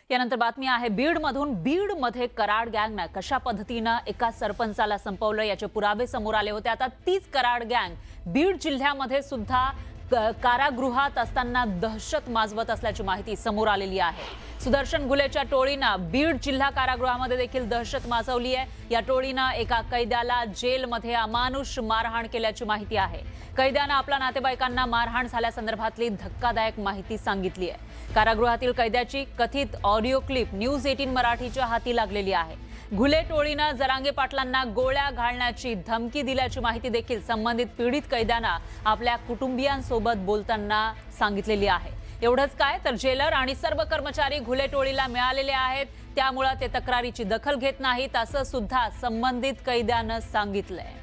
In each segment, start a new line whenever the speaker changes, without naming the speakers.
यानंतर बातमी आहे बीडमधून. बीडमध्ये कराड गँगनं कशा पद्धतीनं एका सरपंचाला संपवलं याचे पुरावे समोर आले होते. आता तीच कराड गँग बीड जिल्ह्यामध्ये सुद्धा कारागृहात असताना दहशत माजवत असल्याची माहिती समोर आलेली आहे. सुदर्शन गुलेच्या टोळीनं बीड जिल्हा कारागृहामध्ये देखील दहशत माजवली आहे. या टोळीनं एका कैद्याला जेलमध्ये अमानुष मारहाण केल्याची माहिती आहे. कैद्यानं आपल्या नातेवाईकांना मारहाण झाल्यासंदर्भातली धक्कादायक माहिती सांगितली आहे. कारागृहातील कैद्याची कथित ऑडिओ क्लिप न्यूज 18 मराठीच्या हाती लागलेली आहे. घुले टोळीनं जरांगे पाटलांना गोळ्या घालण्याची धमकी दिल्याची माहिती देखील संबंधित पीडित कैद्यांना आपल्या कुटुंबियांसोबत बोलताना सांगितलेली आहे. एवढंच काय तर जेलर आणि सर्व कर्मचारी घुले टोळीला मिळालेले आहेत, त्यामुळे ते तक्रारीची दखल घेत नाहीत असं सुद्धा संबंधित कैद्यानं सांगितलंय.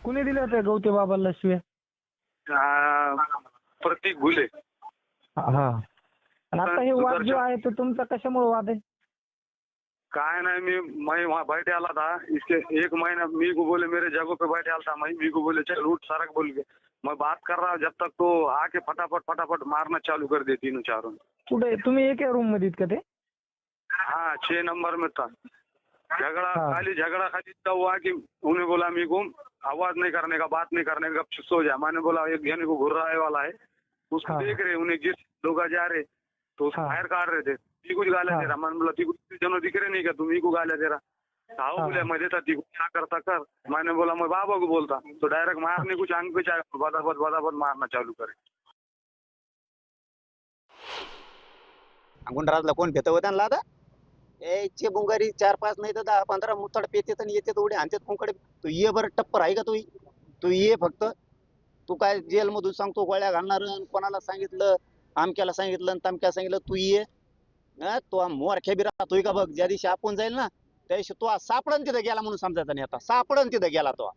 कुणी दिले होते गवते बाबाला शिव्या?
प्रतीक घुले.
हा. आणि आता हे वाद जो आहे तो तुमचा कशामुळे वाद आहे?
काय नहीं, मैं वहाँ बैठे आला था, इसके एक महीना मी को बोले मेरे जगह पे बैठे आला था, मी को बोले चल रूट सरक बोल के मैं बात कर रहा जब तक तो आके फटाफट मारना चालू कर दे तीनों चारों.
कुठे तुम्ही एका रूम मध्ये का ते?
हाँ 6 नंबर में था. झगड़ा
हाँ.
खाली इतना हुआ कि उन्हें बोला मी को आवाज नहीं करने का, बात नहीं करने का, सो जा. मैंने बोला एक जने को घुर्राए वाला है, उसको
हाँ.
देख रहे उन्हें जिस लोग जा रहे तो उसको
हाँ.
बाहर काट रहे थे. ती कुछ गाल्या
हाँ.
दे रहा. मैंने बोला ती कुछ जनो दिख रहे नहीं क्या, तुम ही को गाल्या दे रहा. हाँ
हाँ.
बोले मैं देता ती को क्या करता कर. मैंने बोला मैं बाबा को बोलता, तो डायरेक्ट मारने कुछ आंग पे चाहे बदाबद मारना चालू करे.
गुंडराजला कोण भेटत होत्या ना आता याचे बुंगारी 4-5 नाही तर 10-15 मुतड पेतेत आणि येते उडे आणतात कोणकडे. तू ये बरं टप्पर आहे का तू ये फक्त. तू काय जेल मधून सांगतो गोळ्या घालणार, कोणाला सांगितलं, आमक्याला सांगितलं तमक्याला सांगितलं, तू ये. तो मोरख्या बी राहतोय का बघ. ज्या दिवशी आपण जाईल ना त्या दिवशी तो सापडन तिथं गेला म्हणून समजायचा नाही. आता सापडन तिथं गेला तो.